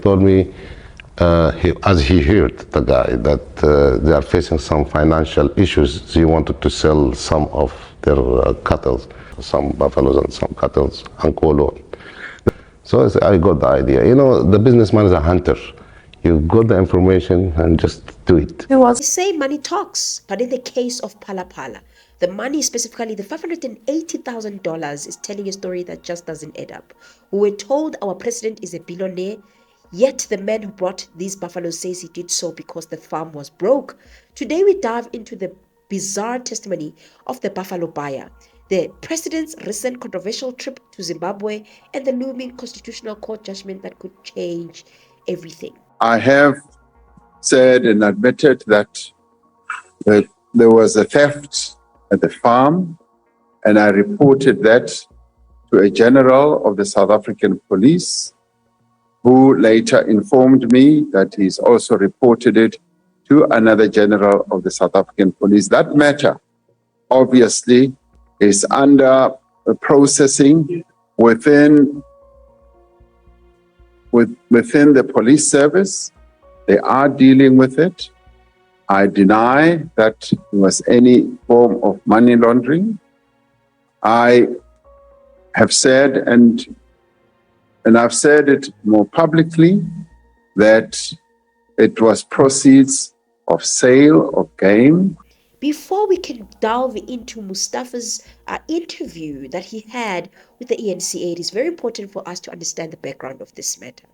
Told me, as he heard the guy, that they are facing some financial issues. He wanted to sell some of their cattle, some buffaloes and some cattle, and Kolo. So I got the idea. You know, the businessman is a hunter. You got the information and just do it. They say money talks, but in the case of Phala Phala, the money, specifically the $580,000, is telling a story that just doesn't add up. We were told our president is a billionaire, yet the man who brought these buffaloes says he did so because the farm was broke. Today we dive into the bizarre testimony of the buffalo buyer, the president's recent controversial trip to Zimbabwe, and the looming constitutional court judgment that could change everything. I have said and admitted that there was a theft at the farm, and I reported that to a general of the South African police, who later informed me that he's also reported it to another general of the South African police. That matter, obviously, is under processing within the police service. They are dealing with it. I deny that there was any form of money laundering. I have said, and I've said it more publicly, that it was proceeds of sale of game. Before we can delve into Mustafa's interview that he had with the ENCA, it is very important for us to understand the background of this matter.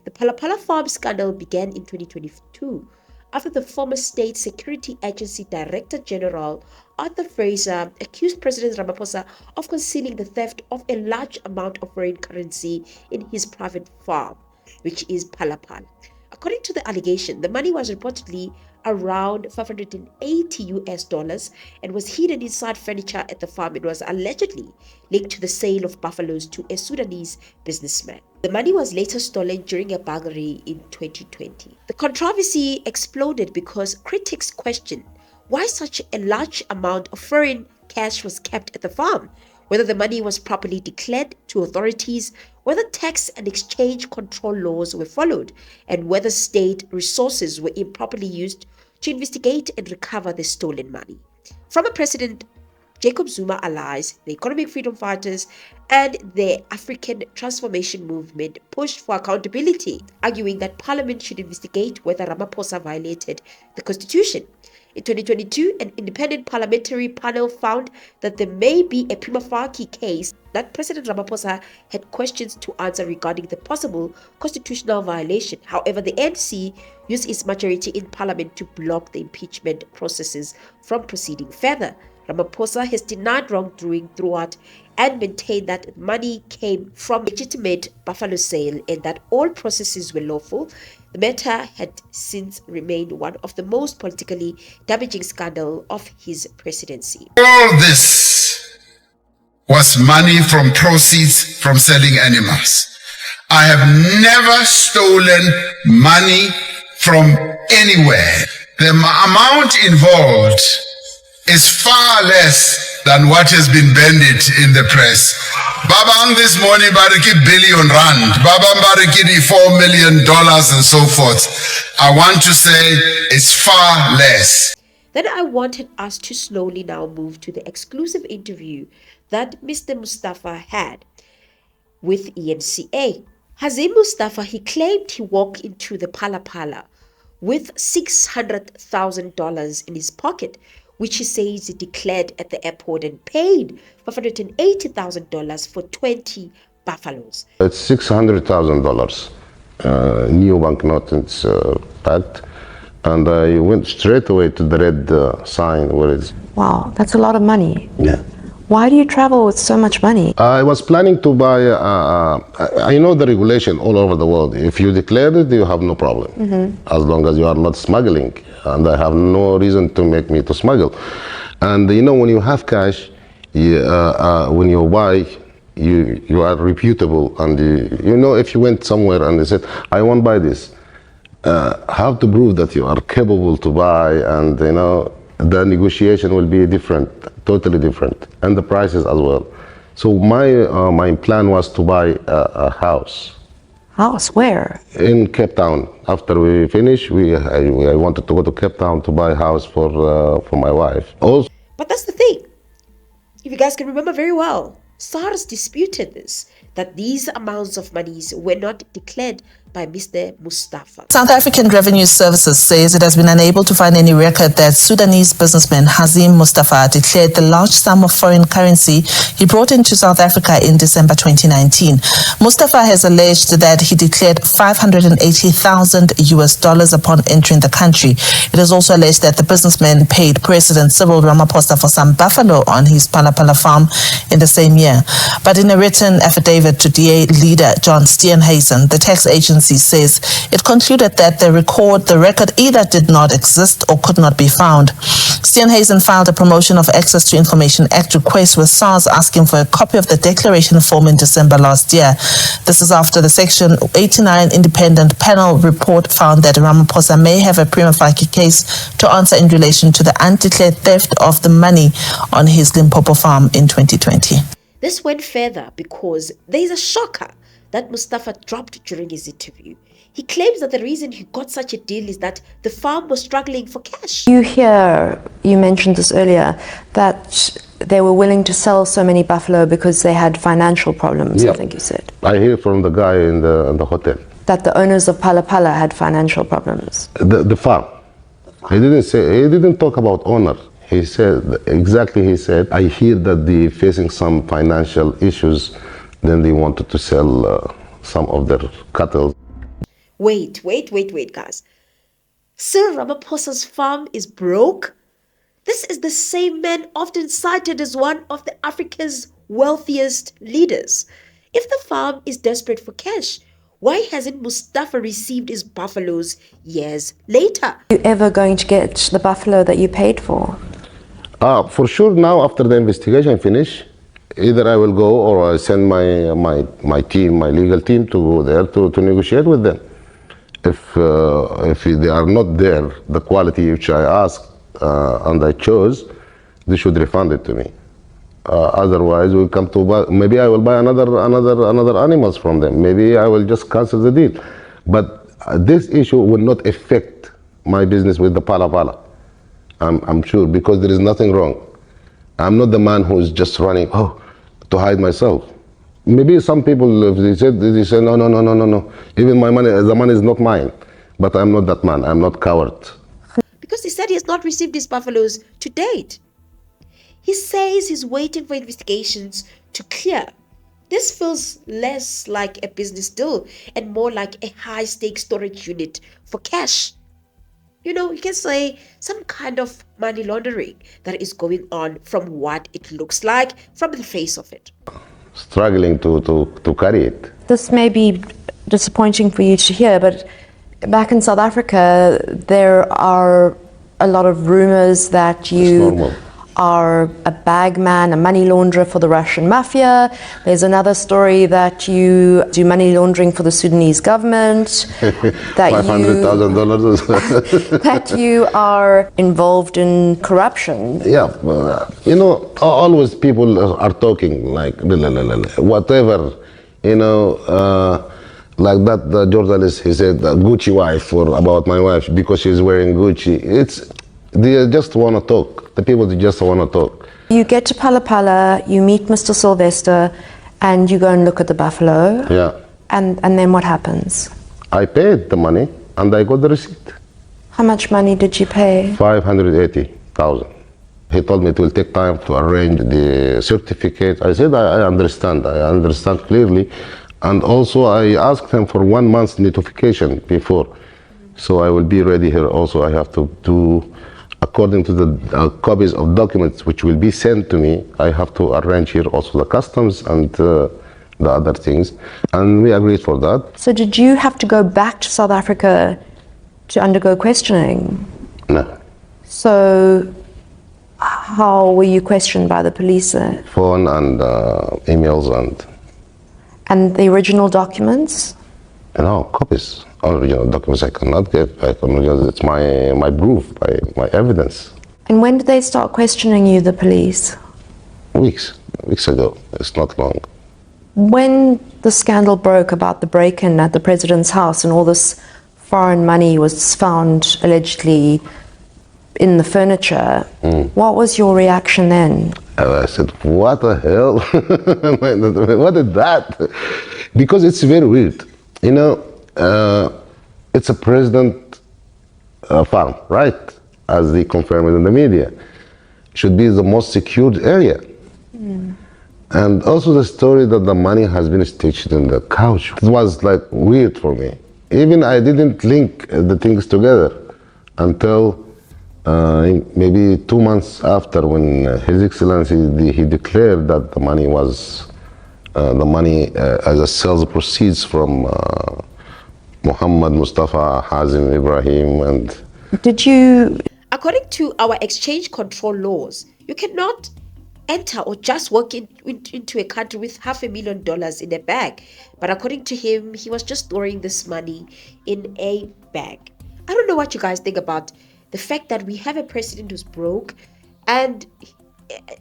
The Phala Phala farm scandal began in 2022 after the former State Security Agency Director General Arthur Fraser accused President Ramaphosa of concealing the theft of a large amount of foreign currency in his private farm, which is Phala Phala. According to the allegation, the money was reportedly around $580 and was hidden inside furniture at the farm. It was allegedly linked to the sale of buffaloes to a Sudanese businessman. The money was later stolen during a burglary in 2020. The controversy exploded because critics questioned why such a large amount of foreign cash was kept at the farm, whether the money was properly declared to authorities, whether tax and exchange control laws were followed, and whether state resources were improperly used to investigate and recover the stolen money. Former President Jacob Zuma allies, the economic freedom fighters, and the African Transformation Movement pushed for accountability, arguing that Parliament should investigate whether Ramaphosa violated the Constitution. In 2022, an independent parliamentary panel found that there may be a prima facie case that President Ramaphosa had questions to answer regarding the possible constitutional violation. However, the ANC used its majority in Parliament to block the impeachment processes from proceeding further. Ramaphosa has denied wrongdoing throughout and maintained that money came from legitimate buffalo sale and that all processes were lawful. The matter had since remained one of the most politically damaging scandals of his presidency. All this was money from proceeds from selling animals. I have never stolen money from anywhere. The amount involved is far less than what has been banded in the press. Babang this morning bariki billion rand, Babang bariki $4 million and so forth. I want to say it's far less. Then I wanted us to slowly now move to the exclusive interview that Mr. Mustafa had with ENCA. Hazim Mustafa, he claimed he walked into the Phala Phala with $600,000 in his pocket, which he says he declared at the airport and paid $580,000 for 20 buffaloes. It's $600,000. New banknotes packed. And I went straight away to the red sign where it's... Wow, that's a lot of money. Yeah. Why do you travel with so much money? I was planning to buy, I know the regulation all over the world. If you declare it, you have no problem, as long as you are not smuggling. And I have no reason to make me to smuggle. And you know, when you have cash, when you buy, you are reputable. And you know, if you went somewhere and they said, I won't buy this, have to prove that you are capable to buy, and you know, the negotiation will be different, totally different, and the prices as well. So my plan was to buy a house House? Where? In Cape Town. After we finished, I wanted to go to Cape Town to buy a house for my wife. Also, But that's the thing. If you guys can remember very well, SARS disputed this, that these amounts of monies were not declared by Mr. Mustafa. South African Revenue Services says it has been unable to find any record that Sudanese businessman Hazim Mustafa declared the large sum of foreign currency he brought into South Africa in December 2019. Mustafa has alleged that he declared $580,000 upon entering the country. It is also alleged that the businessman paid President Cyril Ramaphosa for some buffalo on his Phala Phala farm in the same year. But in a written affidavit to DA leader John Steenhuisen, the tax agency says it concluded that the record either did not exist or could not be found. Steenhuisen filed a Promotion of Access to Information Act request with SARS asking for a copy of the declaration form in December last year. This is after the Section 89 independent panel report found that Ramaphosa may have a prima facie case to answer in relation to the undeclared theft of the money on his Limpopo farm in 2020. This went further because there is a shocker that Mustafa dropped during his interview. He claims that the reason he got such a deal is that the farm was struggling for cash. You mentioned this earlier, that they were willing to sell so many buffalo because they had financial problems, Yeah. I think you said. I hear from the guy in the hotel. That the owners of Phala Phala had financial problems. The farm. He didn't talk about owner. He said, I hear that they facing some financial issues, then they wanted to sell some of their cattle. Wait, guys. Cyril Ramaphosa's farm is broke? This is the same man often cited as one of the Africa's wealthiest leaders. If the farm is desperate for cash, why hasn't Mustafa received his buffaloes years later? Are you ever going to get the buffalo that you paid for? For sure now, after the investigation finish, either I will go or I send my team, my legal team to go there to negotiate with them. If they are not there, the quality which I asked and I chose, they should refund it to me. Otherwise, we'll come to maybe I will buy another animals from them. Maybe I will just cancel the deal. But this issue will not affect my business with the Phala Phala. I'm sure, because there is nothing wrong. I'm not the man who is just running to hide myself. Maybe some people, if they say no. Even my money, the money is not mine. But I'm not that man. I'm not coward. Because he said he has not received his buffaloes to date. He says he's waiting for investigations to clear. This feels less like a business deal and more like a high-stakes storage unit for cash. You know, you can say some kind of money laundering that is going on from what it looks like from the face of it. Struggling to carry it. This may be disappointing for you to hear, but back in South Africa, there are a lot of rumors that you are a bagman, a money launderer for the Russian mafia. There's another story that you do money laundering for the Sudanese government. That $500,000. that you are involved in corruption. Yeah, you know, always people are talking like whatever, you know, like that the journalist, he said Gucci wife about my wife because she's wearing Gucci. They just want to talk. The people, they just want to talk. You get to Phala Phala, you meet Mr. Sylvester, and you go and look at the buffalo. Yeah. And then what happens? I paid the money and I got the receipt. How much money did you pay? 580,000. He told me it will take time to arrange the certificate. I said, I understand clearly. And also I asked him for 1 month's notification before. So I will be ready here also. I have to do, according to the copies of documents which will be sent to me, I have to arrange here also the customs and the other things. And we agreed for that. So did you have to go back to South Africa to undergo questioning? No. So how were you questioned by the police there? Phone and emails And the original documents? No, copies. Original documents I cannot give. It's my proof, my evidence. And when did they start questioning you, the police? Weeks ago. It's not long. When the scandal broke about the break-in at the president's house and all this foreign money was found allegedly in the furniture, what was your reaction then? I said, what the hell? What is that? Because it's very weird. You know, it's a president farm, right? As they confirmed in the media. Should be the most secured area. And also the story that the money has been stitched in the couch. It was like weird for me. Even I didn't link the things together until maybe 2 months after, when His Excellency he declared that the money was as a sales proceeds from Muhammad Mustafa, Hazim Ibrahim, and. Did you? According to our exchange control laws, you cannot enter or just walk into a country with $500,000 in a bag. But according to him, he was just storing this money in a bag. I don't know what you guys think about the fact that we have a president who's broke, and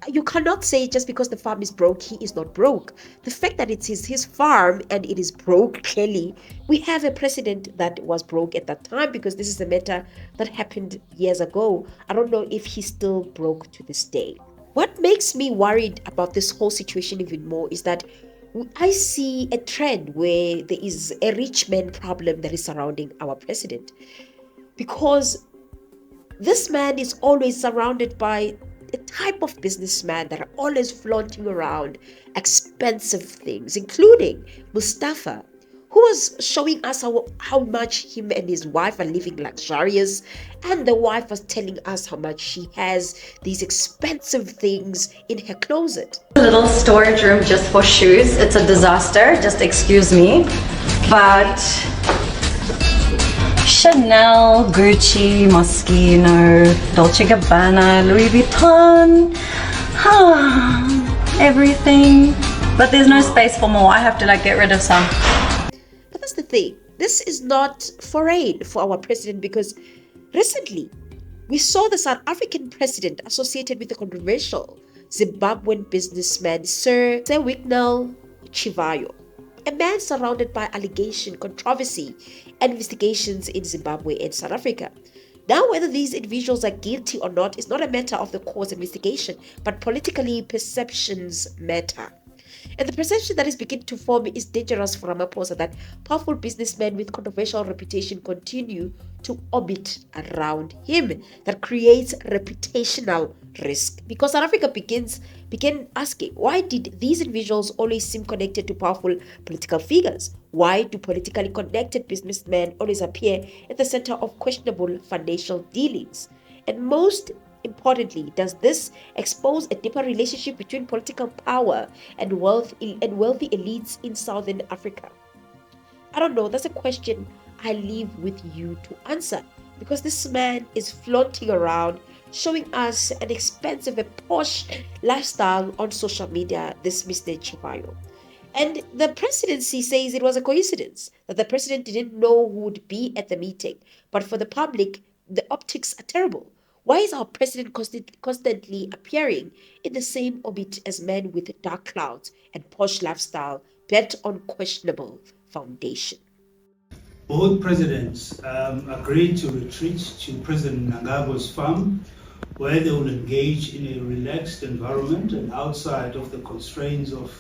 you cannot say just because the farm is broke, he is not broke. The fact that it's his farm and it is broke, clearly, we have a president that was broke at that time, because this is a matter that happened years ago. I don't know if he's still broke to this day. What makes me worried about this whole situation even more is that I see a trend where there is a rich man problem that is surrounding our president, because this man is always surrounded by a type of businessman that are always flaunting around expensive things, including Mustafa, who was showing us how much him and his wife are living luxurious, and the wife was telling us how much she has these expensive things in her closet. A little storage room just for shoes. It's a disaster, just excuse me. But Chanel, Gucci, Moschino, Dolce & Gabbana, Louis Vuitton, everything. But there's no space for more. I have to get rid of some. But that's the thing. This is not foreign for our president, because recently we saw the South African president associated with the controversial Zimbabwean businessman Sir Wicknell Chivayo, a man surrounded by allegation, controversy, and investigations in Zimbabwe and South Africa. Now, whether these individuals are guilty or not is not a matter of the court's investigation, but politically perceptions matter. And the perception that is beginning to form is dangerous for Ramaphosa, that powerful businessmen with controversial reputation continue to orbit around him. That creates reputational risk, because South Africa began asking, why did these individuals always seem connected to powerful political figures? Why do politically connected businessmen always appear at the center of questionable financial dealings? And most importantly, does this expose a deeper relationship between political power and wealthy elites in Southern Africa? I don't know. That's a question I leave with you to answer, because this man is flaunting around, showing us an expensive, a posh lifestyle on social media, this Mr. Chivayo. And the presidency says it was a coincidence, that the president didn't know who would be at the meeting. But for the public, the optics are terrible. Why is our president constantly appearing in the same orbit as men with dark clouds and posh lifestyle built on questionable foundation? Both presidents agreed to retreat to President Mnangagwa's farm, where they will engage in a relaxed environment and outside of the constraints of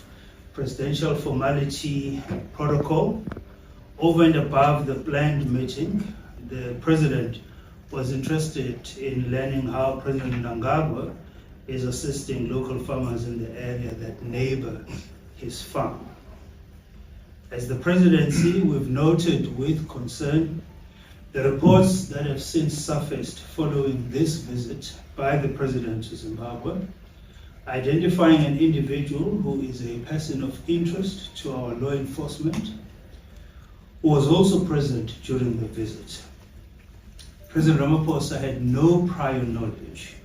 presidential formality protocol. Over and above the planned meeting, the president was interested in learning how President Mnangagwa is assisting local farmers in the area that neighbor his farm. As the presidency, we've noted with concern the reports that have since surfaced following this visit by the president to Zimbabwe, identifying an individual who is a person of interest to our law enforcement, who was also present during the visit. President Ramaphosa had no prior knowledge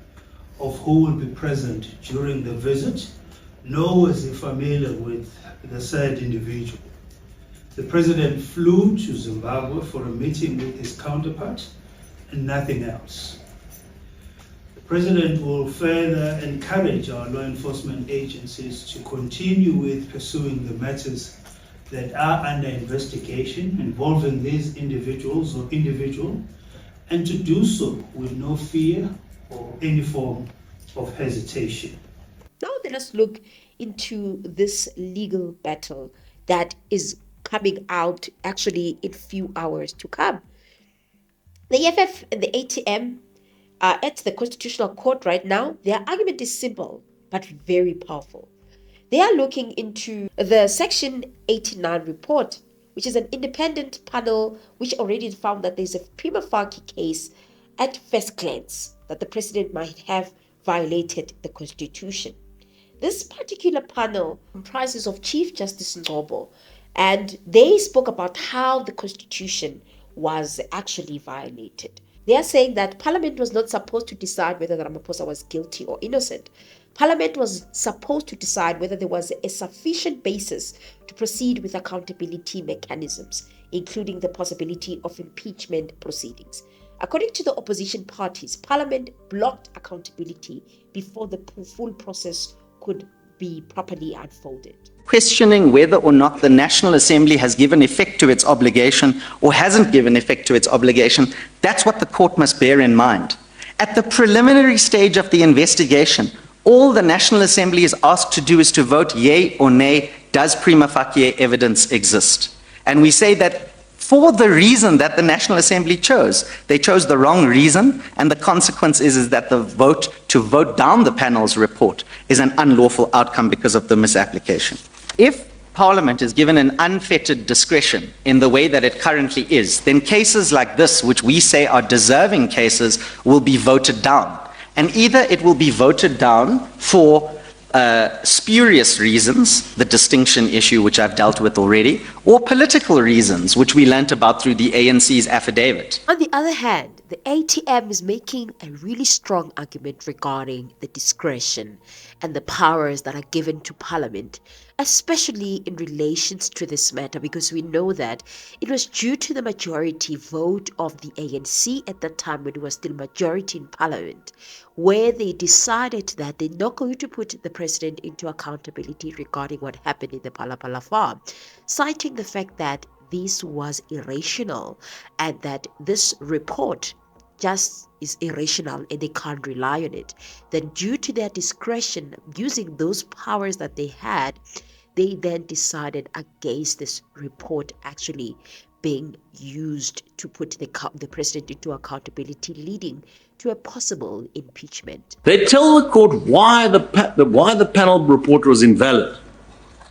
of who will be present during the visit, nor was he familiar with the said individual. The president flew to Zimbabwe for a meeting with his counterpart and nothing else. The president will further encourage our law enforcement agencies to continue with pursuing the matters that are under investigation involving these individuals or individual, and to do so with no fear or any form of hesitation. Now let us look into this legal battle that is coming out actually in few hours to come. The EFF and the ATM are at the Constitutional Court right now. Their argument is simple but very powerful. They are looking into the Section 89 report, which is an independent panel which already found that there's a prima facie case at first glance that the president might have violated the Constitution. This particular panel comprises of Chief Justice Ngcobo, and they spoke about how the Constitution was actually violated. They are saying that Parliament was not supposed to decide whether Ramaphosa was guilty or innocent. Parliament was supposed to decide whether there was a sufficient basis to proceed with accountability mechanisms, including the possibility of impeachment proceedings. According to the opposition parties, Parliament blocked accountability before the full process could be properly unfolded. Questioning whether or not the National Assembly has given effect to its obligation or hasn't given effect to its obligation, that's what the court must bear in mind. At the preliminary stage of the investigation, all the National Assembly is asked to do is to vote yea or nay, does prima facie evidence exist? And we say that for the reason that the National Assembly chose. They chose the wrong reason, and the consequence is that the vote to vote down the panel's report is an unlawful outcome because of the misapplication. If Parliament is given an unfettered discretion in the way that it currently is, then cases like this, which we say are deserving cases, will be voted down. And either it will be voted down for spurious reasons, the distinction issue which I've dealt with already, or political reasons, which we learnt about through the ANC's affidavit. On the other hand, the ATM is making a really strong argument regarding the discretion and the powers that are given to Parliament, especially in relations to this matter, because we know that it was due to the majority vote of the ANC at that time, when it was still majority in Parliament, where they decided that they're not going to put the president into accountability regarding what happened in the Phala Phala farm, citing the fact that this was irrational and that this report just is irrational and they can't rely on it. Then due to their discretion, using those powers that they had, they then decided against this report actually being used to put the president into accountability, leading to a possible impeachment. They tell the court why the panel report was invalid.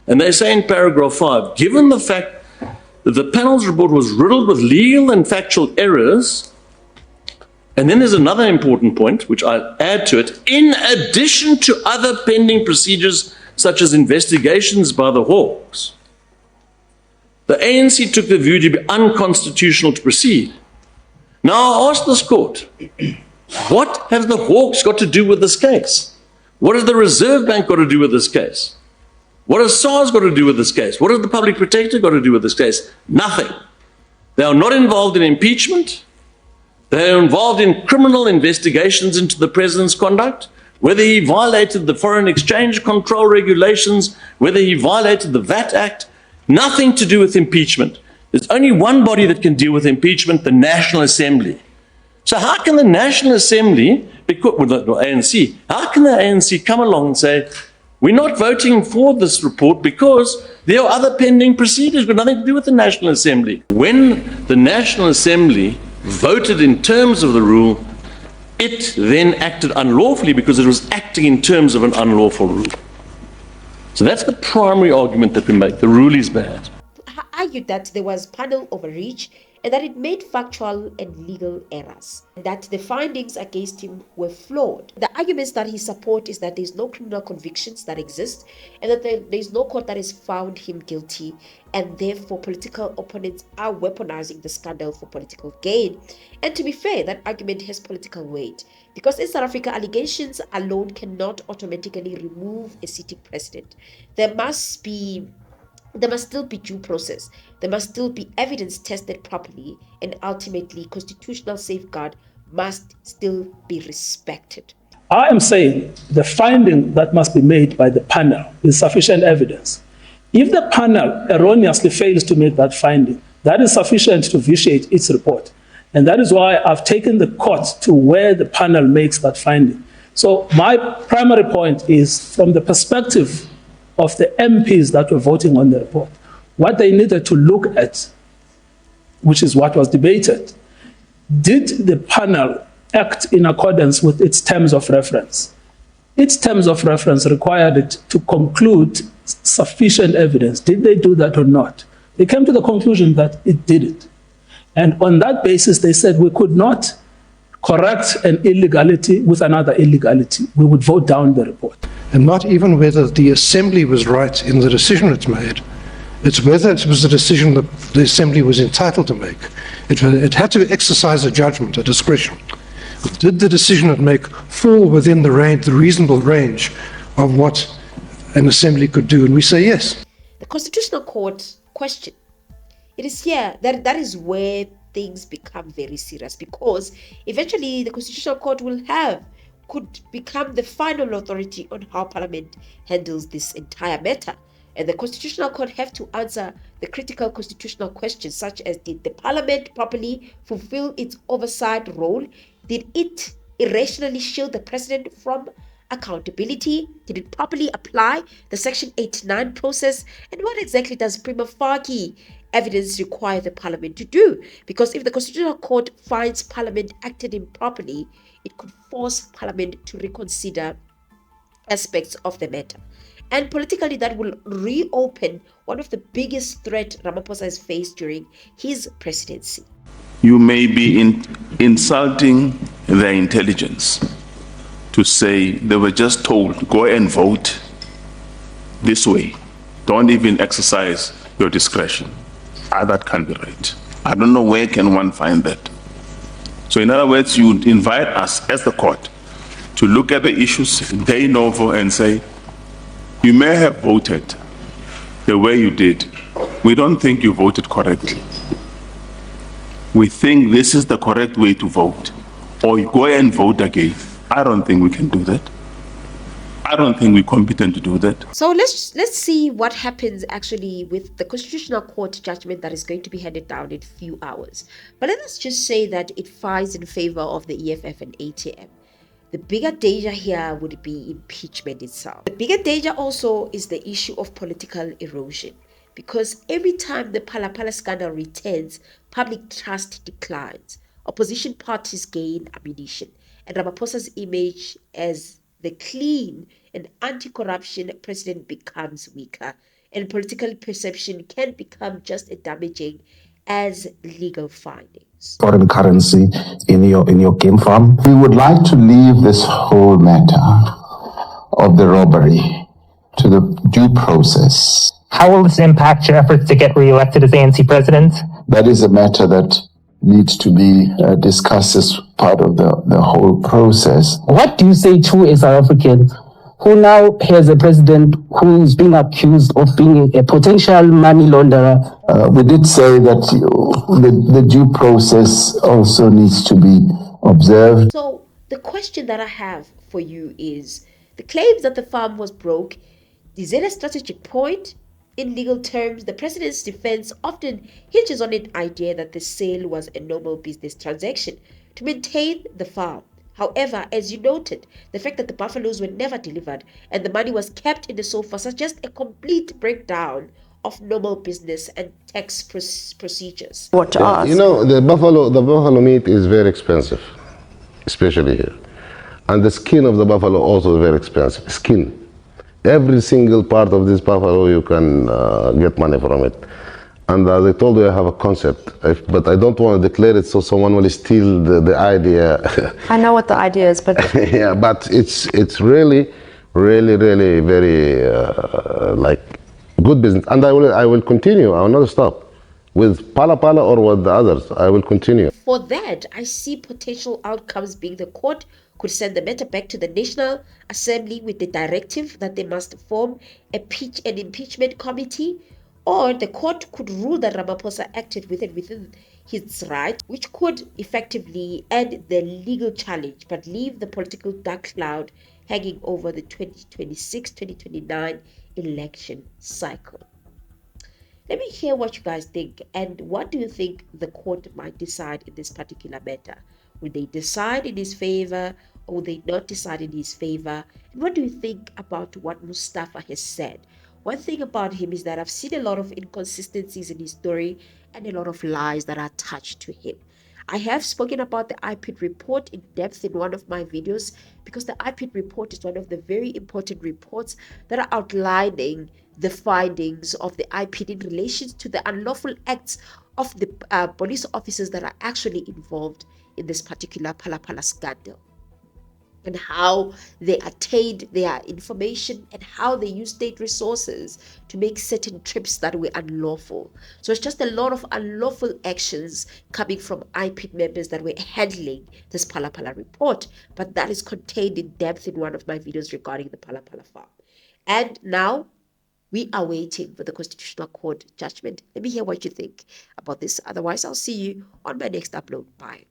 And they say in paragraph 5, given the fact that the panel's report was riddled with legal and factual errors, and then there's another important point, which I'll add to it, in addition to other pending procedures such as investigations by the Hawks, the ANC took the view to be unconstitutional to proceed. Now I ask this court, what have the Hawks got to do with this case? What has the Reserve Bank got to do with this case? What has SARS got to do with this case? What has the Public Protector got to do with this case? Nothing. They are not involved in impeachment. They are involved in criminal investigations into the president's conduct, whether he violated the foreign exchange control regulations, whether he violated the VAT Act, nothing to do with impeachment. There's only one body that can deal with impeachment, the National Assembly. So how can the National Assembly, with the ANC, how can the ANC come along and say, we're not voting for this report because there are other pending procedures with nothing to do with the National Assembly? When the National Assembly voted in terms of the rule, it then acted unlawfully because it was acting in terms of an unlawful rule. So that's the primary argument that we make. The rule is bad. Argued that there was panel overreach and that it made factual and legal errors, and that the findings against him were flawed. The arguments that he supports is that there is no criminal convictions that exist, and that there is no court that has found him guilty, and therefore political opponents are weaponizing the scandal for political gain. And to be fair, that argument has political weight, because in South Africa, allegations alone cannot automatically remove a sitting president. There must still be due process. There must still be evidence tested properly, and ultimately constitutional safeguard must still be respected. I am saying the finding that must be made by the panel is sufficient evidence. If the panel erroneously fails to make that finding, that is sufficient to vitiate its report. And that is why I've taken the court to where the panel makes that finding. So my primary point is from the perspective of the MPs that were voting on the report, what they needed to look at, which is what was debated, did the panel act in accordance with its terms of reference? Its terms of reference required it to conclude sufficient evidence. Did they do that or not? They came to the conclusion that it didn't. And on that basis, they said we could not correct an illegality with another illegality. We would vote down the report. And not even whether the Assembly was right in the decision it made. It's whether it was a decision that the Assembly was entitled to make. It had to exercise a judgment, a discretion. Did the decision it make fall within the reasonable range of what an Assembly could do? And we say yes. The Constitutional Court question. It is here that is where things become very serious, because eventually the Constitutional Court could become the final authority on how Parliament handles this entire matter. And the Constitutional Court have to answer the critical constitutional questions such as, did the Parliament properly fulfill its oversight role? Did it irrationally shield the President from accountability? Did it properly apply the Section 89 process? And what exactly does prima facie evidence require the Parliament to do? Because if the Constitutional Court finds Parliament acted improperly, it could force Parliament to reconsider aspects of the matter. And politically, that will reopen one of the biggest threats Ramaphosa has faced during his presidency. You may be insulting their intelligence to say they were just told, go and vote this way. Don't even exercise your discretion. That can't be right. I don't know where can one find that. So in other words, you invite us as the court to look at the issues de novo and say, you may have voted the way you did. We don't think you voted correctly. We think this is the correct way to vote. Or you go and vote again. I don't think we can do that. I don't think we're competent to do that. So let's see what happens actually with the Constitutional Court judgment that is going to be handed down in a few hours. But let us just say that it finds in favor of the EFF and ATM. The bigger danger here would be impeachment itself. The bigger danger also is the issue of political erosion, because every time the Phala Phala scandal returns, public trust declines, opposition parties gain ammunition, and Ramaphosa's image as the clean and anti-corruption president becomes weaker, and political perception can become just as damaging as legal findings. Foreign currency in your game farm. We would like to leave this whole matter of the robbery to the due process. How will this impact your efforts to get re-elected as ANC president? That is a matter that needs to be discussed as part of the whole process. What do you say to a South African who now has a president who's being accused of being a potential money launderer? We did say that the due process also needs to be observed. So the question that I have for you is, the claims that the farm was broke, is it a strategic point? In legal terms, the president's defense often hinges on an idea that the sale was a normal business transaction to maintain the farm. However, as you noted, the fact that the buffaloes were never delivered and the money was kept in the sofa suggests a complete breakdown of normal business and tax procedures. What to ask? You know, the buffalo meat is very expensive, especially here. And the skin of the buffalo also is very expensive. Skin. Every single part of this buffalo, you can get money from it. And as I told you, I have a concept, but I don't want to declare it so someone will steal the idea. I know what the idea is, but... yeah, but it's really very like good business. And I will continue, I will not stop. With Phala Phala or with the others, I will continue. For that, I see potential outcomes being the court could send the matter back to the National Assembly with the directive that they must form an impeachment committee, or the court could rule that Ramaphosa acted within his right, which could effectively end the legal challenge but leave the political dark cloud hanging over the 2026-2029 election cycle. Let me hear what you guys think, and what do you think the court might decide in this particular matter? Will they decide in his favor, or will they not decide in his favor? And what do you think about what Mustafa has said? One thing about him is that I've seen a lot of inconsistencies in his story and a lot of lies that are attached to him. I have spoken about the IPIT report in depth in one of my videos, because the IPIT report is one of the very important reports that are outlining the findings of the IPIT in relation to the unlawful acts of the police officers that are actually involved in this particular Phala Phala scandal, and how they attained their information and how they use state resources to make certain trips that were unlawful. So it's just a lot of unlawful actions coming from IPIT members that were handling this Phala Phala report, but that is contained in depth in one of my videos regarding the Phala Phala farm. And now we are waiting for the Constitutional Court judgment. Let me hear what you think about this. Otherwise, I'll see you on my next upload. Bye.